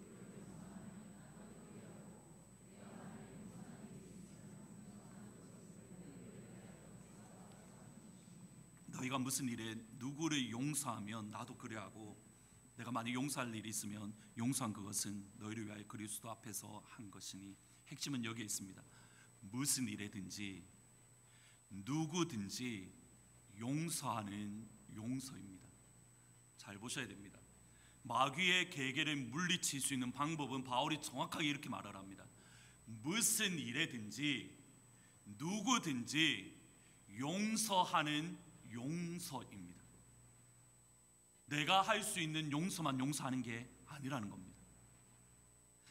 너희가 무슨 일에 누구를 용서하면 나도 그래 하고, 내가 만약 용서할 일이 있으면 용서한 그것은 너희를 위하여 그리스도 앞에서 한 것이니. 핵심은 여기에 있습니다. 무슨 일에든지 누구든지 용서하는 용서입니다. 잘 보셔야 됩니다. 마귀의 계계를 물리칠 수 있는 방법은 바울이 정확하게 이렇게 말을 합니다. 무슨 일에든지 누구든지 용서하는 용서입니다. 내가 할 수 있는 용서만 용서하는 게 아니라는 겁니다.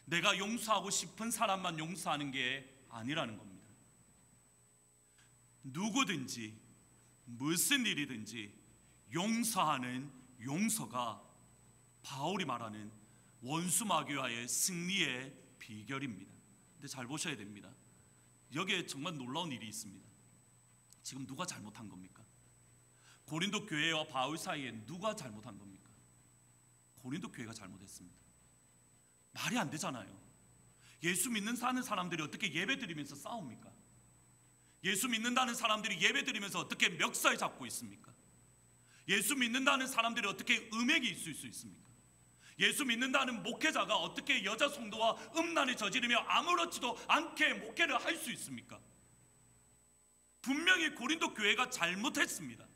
내가 용서하고 싶은 사람만 용서하는 게 아니라는 겁니다. 누구든지 무슨 일이든지 용서하는 용서가 바울이 말하는 원수 마귀와의 승리의 비결입니다. 근데 잘 보셔야 됩니다. 여기에 정말 놀라운 일이 있습니다. 지금 누가 잘못한 겁니까? 고린도 교회와 바울 사이에 누가 잘못한 겁니까? 고린도 교회가 잘못했습니다. 말이 안 되잖아요. 예수 믿는 사는 사람들이 어떻게 예배 드리면서 싸웁니까? 예수 믿는다는 사람들이 예배 드리면서 어떻게 멱살 잡고 있습니까? 예수 믿는다는 사람들이 어떻게 음행이 있을 수 있습니까? 예수 믿는다는 목회자가 어떻게 여자 성도와 음란을 저지르며 아무렇지도 않게 목회를 할 수 있습니까? 분명히 고린도 교회가 잘못했습니다.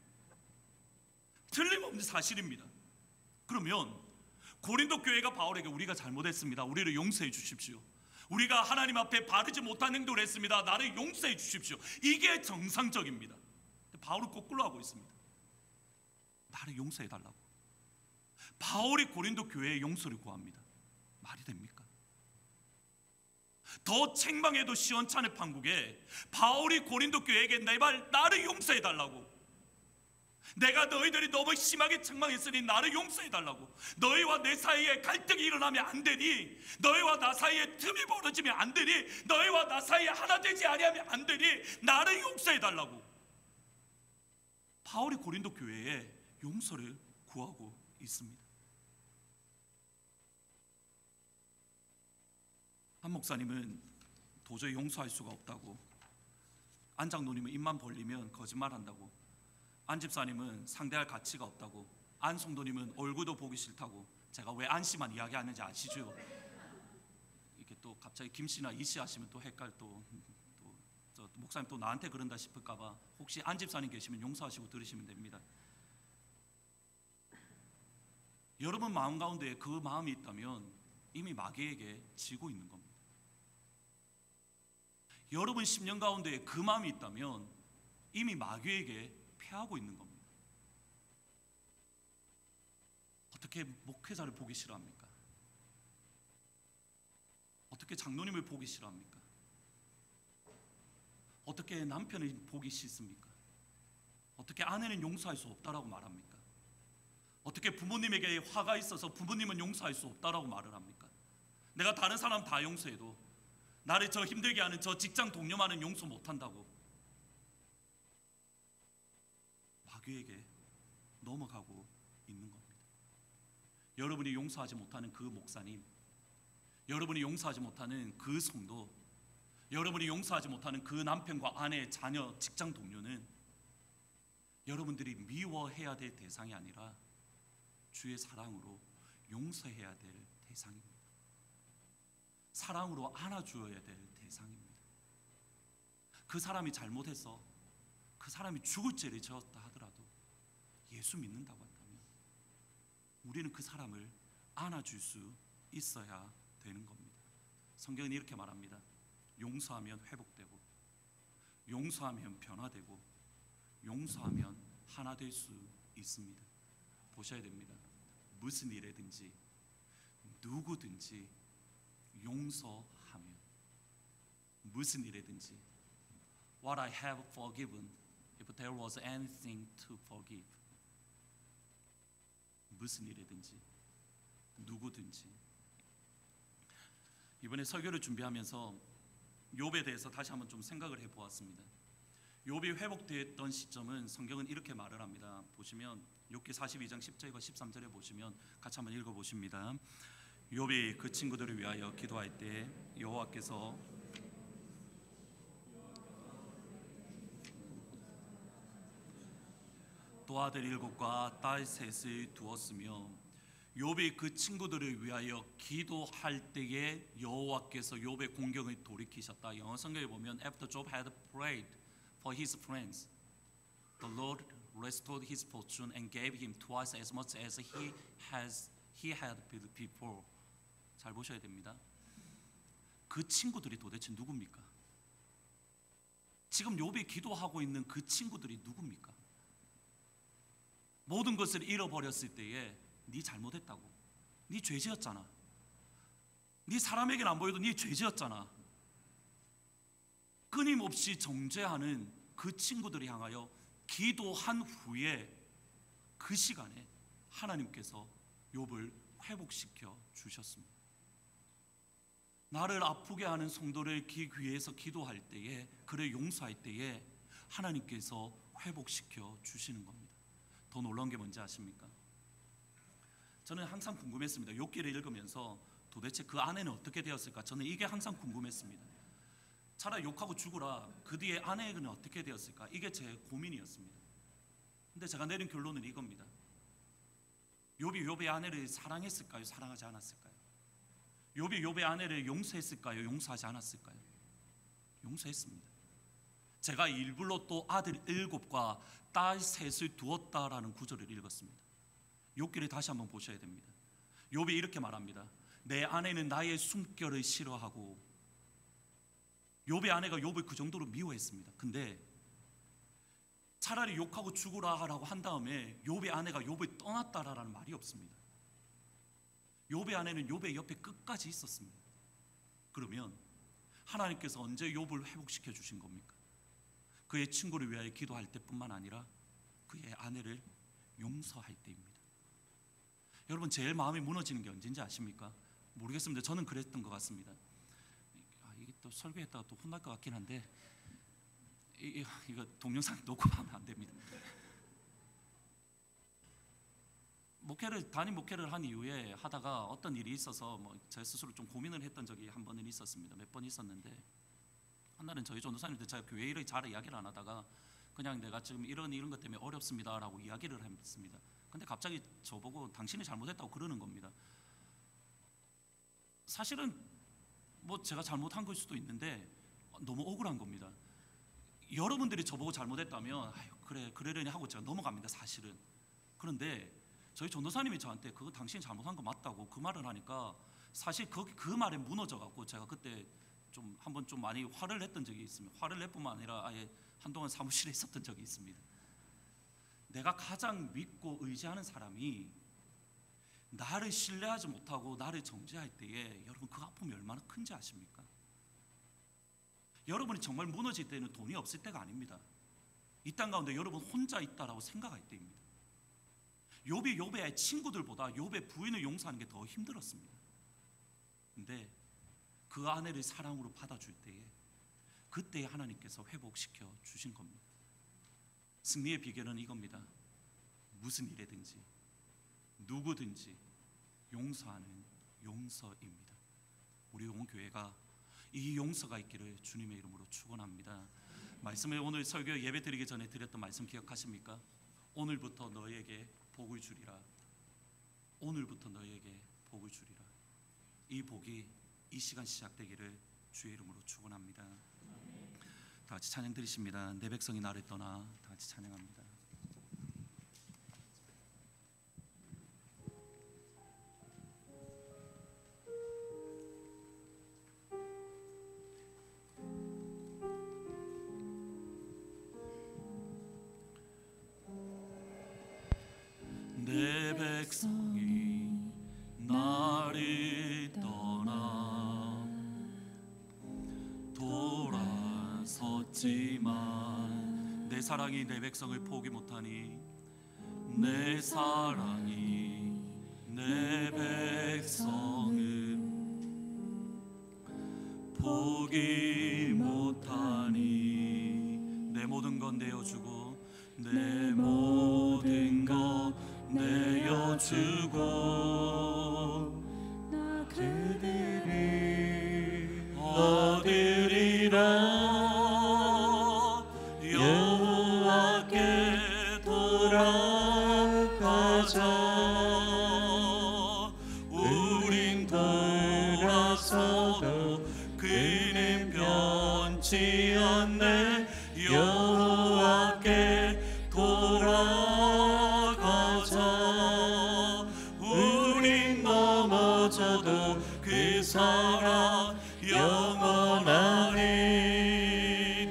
틀림없는 사실입니다. 그러면 고린도 교회가 바울에게 우리가 잘못했습니다, 우리를 용서해 주십시오, 우리가 하나님 앞에 바르지 못한 행동을 했습니다, 나를 용서해 주십시오, 이게 정상적입니다. 바울은 거꾸로 하고 있습니다. 나를 용서해 달라고. 바울이 고린도 교회의 용서를 구합니다. 말이 됩니까? 더 책망해도 시원찮을 판국에 바울이 고린도 교회에게 나를 용서해 달라고, 내가 너희들이 너무 심하게 책망했으니 나를 용서해 달라고, 너희와 내 사이에 갈등이 일어나면 안 되니, 너희와 나 사이에 틈이 벌어지면 안 되니, 너희와 나 사이에 하나 되지 아니하면 안 되니 나를 용서해 달라고 바울이 고린도 교회에 용서를 구하고 있습니다. 한 목사님은 도저히 용서할 수가 없다고, 안 장로님은 입만 벌리면 거짓말한다고, 안 집사님은 상대할 가치가 없다고, 안 성도님은 얼굴도 보기 싫다고. 제가 왜 안 씨만 이야기하는지 아시죠? 이렇게 또 갑자기 김 씨나 이 씨 하시면 또 헷갈, 또 목사님 또 나한테 그런다 싶을까봐 혹시 안 집사님 계시면 용서하시고 들으시면 됩니다. 여러분 마음 가운데 그 마음이 있다면 이미 마귀에게 지고 있는 겁니다. 여러분 심령 가운데 그 마음이 있다면 이미 마귀에게 패하고 있는 겁니다. 어떻게 목회자를 보기 싫어합니까? 어떻게 장로님을 보기 싫어합니까? 어떻게 남편을 보기 싫습니까? 어떻게 아내는 용서할 수 없다라고 말합니까? 어떻게 부모님에게 화가 있어서 부모님은 용서할 수 없다라고 말을 합니까? 내가 다른 사람 다 용서해도 나를 저 힘들게 하는 저 직장 동료만은 용서 못한다고 마귀에게 넘어가고 있는 겁니다. 여러분이 용서하지 못하는 그 목사님, 여러분이 용서하지 못하는 그 성도, 여러분이 용서하지 못하는 그 남편과 아내, 자녀, 직장 동료는 여러분들이 미워해야 될 대상이 아니라 주의 사랑으로 용서해야 될 대상입니다. 사랑으로 안아주어야 될 대상입니다. 그 사람이 잘못해서 그 사람이 죽을 죄를 지었다 하더라도 예수 믿는다고 한다면 우리는 그 사람을 안아줄 수 있어야 되는 겁니다. 성경은 이렇게 말합니다. 용서하면 회복되고, 용서하면 변화되고, 용서하면 하나 될 수 있습니다. 보셔야 됩니다. 무슨 일이든지 누구든지 용서하면, 무슨 일이든지 What I have forgiven, if there was anything to forgive, 무슨 일이든지 누구든지. 이번에 설교를 준비하면서 욥에 대해서 다시 한번 좀 생각을 해보았습니다. 욥이 회복되었던 시점은 성경은 이렇게 말을 합니다. 보시면 욥기 42장 10절과 13절에 보시면 같이 한번 읽어보십니다. 욥이 그 친구들을 위하여 기도할 때 여호와께서 또 아들 7과 딸 3을 두었으며, 욥이 그 친구들을 위하여 기도할 때에 여호와께서 욥의 공경을 돌이키셨다. 영어 성경에 보면 After Job had prayed for his friends, the Lord restored his fortune and gave him twice as much as he had before. 잘 보셔야 됩니다. 그 친구들이 도대체 누굽니까? 지금 욥이 기도하고 있는 그 친구들이 누굽니까? 모든 것을 잃어버렸을 때에 네 잘못했다고, 네 죄지었잖아, 네 사람에게는 안 보여도 네 죄지었잖아, 끊임없이 정죄하는 그 친구들을 향하여 기도한 후에 그 시간에 하나님께서 욥을 회복시켜 주셨습니다. 나를 아프게 하는 성도를 위해서 기도할 때에, 그를 용서할 때에 하나님께서 회복시켜 주시는 겁니다. 더 놀라운 게 뭔지 아십니까? 저는 항상 궁금했습니다. 욥기를 읽으면서 도대체 그 아내는 어떻게 되었을까? 저는 이게 항상 궁금했습니다. 차라리 욕하고 죽으라, 그 뒤에 아내는 어떻게 되었을까? 이게 제 고민이었습니다. 근데 제가 내린 결론은 이겁니다. 욥이 욥의 아내를 사랑했을까요? 사랑하지 않았을까요? 욥이 욥의 아내를 용서했을까요? 용서하지 않았을까요? 용서했습니다. 제가 일부러 또 아들 7과 딸 3을 두었다라는 구절을 읽었습니다. 욥기를 다시 한번 보셔야 됩니다. 욥이 이렇게 말합니다. 내 아내는 나의 숨결을 싫어하고, 욥의 아내가 욥을 그 정도로 미워했습니다. 근데 차라리 욕하고 죽으라라고 한 다음에 욥의 아내가 욥을 떠났다라는 말이 없습니다. 욥의 아내는 욥의 옆에 끝까지 있었습니다. 그러면 하나님께서 언제 욥을 회복시켜 주신 겁니까? 그의 친구를 위하여 기도할 때뿐만 아니라 그의 아내를 용서할 때입니다. 여러분, 제일 마음이 무너지는 게 언제인지 아십니까? 모르겠습니다. 저는 그랬던 것 같습니다. 이게 또 설교했다가 또 혼날 것 같긴 한데 이거 동영상 녹음하면 안 됩니다. 담임 목회를 한 이후에 하다가 어떤 일이 있어서 제 스스로 좀 고민을 했던 적이 한 번은 있었습니다. 몇 번 있었는데, 한날은 저희 전도사님들 제가 교회 일을 잘 이야기를 안 하다가 그냥 내가 지금 이런 것 때문에 어렵습니다라고 이야기를 했습니다. 근데 갑자기 저보고 당신이 잘못했다고 그러는 겁니다. 사실은 제가 잘못한 걸 수도 있는데 너무 억울한 겁니다. 여러분들이 저보고 잘못했다면 그러려니 하고 제가 넘어갑니다, 사실은. 그런데 저희 전도사님이 저한테 그거 당신이 잘못한 거 맞다고 그 말을 하니까 사실 그 말에 무너져 갖고 제가 그때 한번 좀 많이 화를 냈던 적이 있습니다. 화를 낼 뿐만 아니라 아예 한동안 사무실에 있었던 적이 있습니다. 내가 가장 믿고 의지하는 사람이 나를 신뢰하지 못하고 나를 정죄할 때에 여러분 그 아픔이 얼마나 큰지 아십니까? 여러분이 정말 무너질 때는 돈이 없을 때가 아닙니다. 이 땅 가운데 여러분 혼자 있다라고 생각할 때입니다. 욥이 욥의 친구들보다 욥의 부인을 용서하는 게 더 힘들었습니다. 근데 그 아내를 사랑으로 받아줄 때에 그때 하나님께서 회복시켜 주신 겁니다. 승리의 비결은 이겁니다. 무슨 일이든지 누구든지 용서하는 용서입니다. 우리 온 교회가 이 용서가 있기를 주님의 이름으로 축원합니다. 말씀을 오늘 설교 예배 드리기 전에 드렸던 말씀 기억하십니까? 오늘부터 너에게 복을 주리라. 오늘부터 너에게 복을 주리라. 이 복이 이 시간 시작되기를 주의 이름으로 축원합니다. 다 같이 찬양 드리십니다. 내 백성이 나를 떠나. 다 같이 찬양합니다. 내 백성이 나를 떠나 돌아섰지만 내 사랑이 내 백성을 포기 못하니 내 사랑이 내 백성을 포기 못하니 내 모든 건 내어주고 내 모든 것 내어주고 나 그들을 얻으리라. 여호와께 돌아가자. 우린 돌아서도 그는 변치 않네. 여호와께 돌아가자. 우린 넘어져도 그 사랑 영원하리.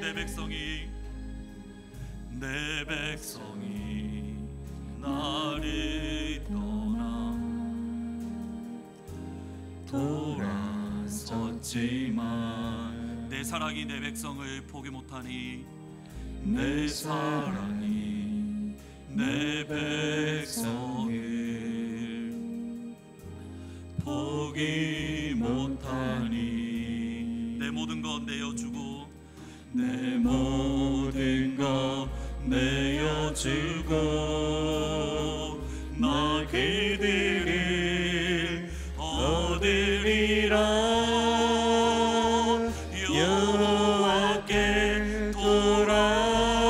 내 백성이 나를 떠나 돌아섰지만 내 사랑이 내 백성을 포기 못하니 내 사랑이 내 백성을 포기 못하니 내 모든 것 내어주고 내 모든 것 내어주고 나 그들을 얻으리라. 여호와께 돌아가자.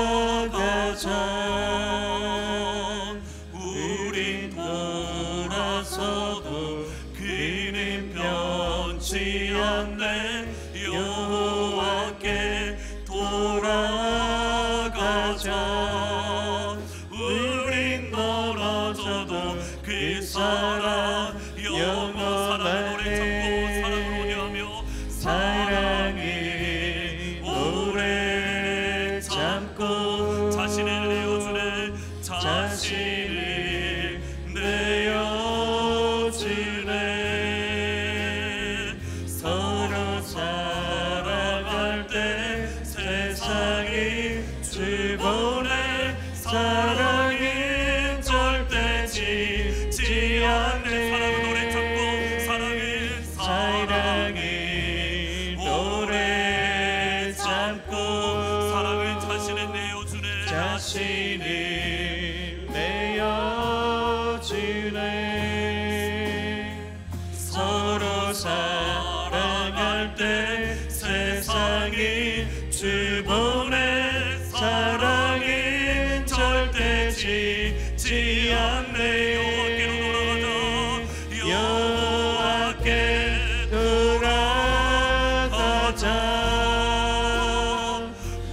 사랑할 때 세상이 주보내 사랑이 절대 지지 않네. 여호와께 돌아가자.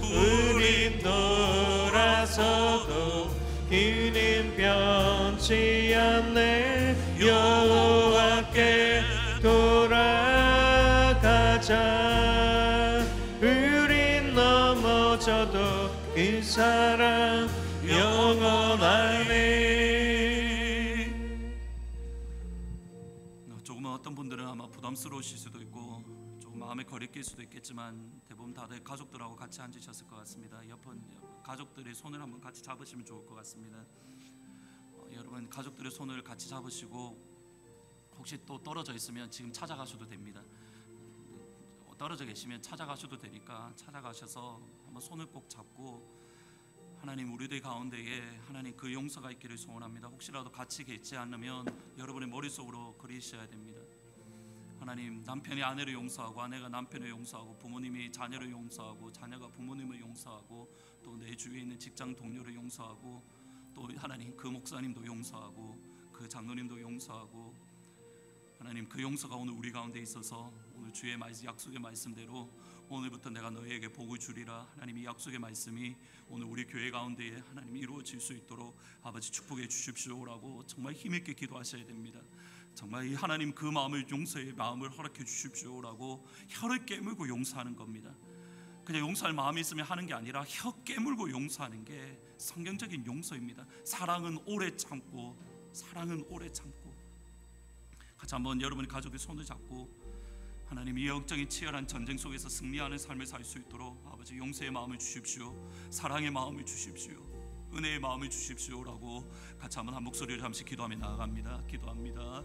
우린 돌아서도 그는 변치 않네. 여호와께 돌아가자. 우린 넘어져도 그 사랑 영원하네. 조금은 어떤 분들은 아마 부담스러우실 수도 있고 조금 마음에 거리낄 수도 있겠지만 대부분 다들 가족들하고 같이 앉으셨을 것 같습니다. 옆에 가족들의 손을 한번 같이 잡으시면 좋을 것 같습니다. 여러분 가족들의 손을 같이 잡으시고 혹시 또 떨어져 있으면 지금 찾아가셔도 됩니다. 떨어져 계시면 찾아가셔도 되니까 찾아가셔서 한번 손을 꼭 잡고 하나님 우리들 가운데에 하나님 그 용서가 있기를 소원합니다. 혹시라도 같이 계시지 않으면 여러분의 머릿속으로 그리셔야 됩니다. 하나님 남편이 아내를 용서하고 아내가 남편을 용서하고 부모님이 자녀를 용서하고 자녀가 부모님을 용서하고 또 내 주위에 있는 직장 동료를 용서하고 또 하나님 그 목사님도 용서하고 그 장로님도 용서하고 하나님 그 용서가 오늘 우리 가운데 있어서 오늘 주의 약속의 말씀대로 오늘부터 내가 너희에게 복을 주리라. 하나님 이 약속의 말씀이 오늘 우리 교회 가운데에 하나님 이루어질 수 있도록 아버지 축복해 주십시오라고 정말 힘있게 기도하셔야 됩니다. 정말 이 하나님 그 마음을 용서의 마음을 허락해 주십시오라고 혀를 깨물고 용서하는 겁니다. 그냥 용서할 마음이 있으면 하는 게 아니라 혀 깨물고 용서하는 게 성경적인 용서입니다. 사랑은 오래 참고 사랑은 오래 참고. 같이 한번 여러분의 가족의 손을 잡고 하나님 이 영적인 치열한 전쟁 속에서 승리하는 삶을 살 수 있도록 아버지 용서의 마음을 주십시오. 사랑의 마음을 주십시오. 은혜의 마음을 주십시오라고 같이 한번 한 목소리를 잠시 기도하며 나아갑니다. 기도합니다.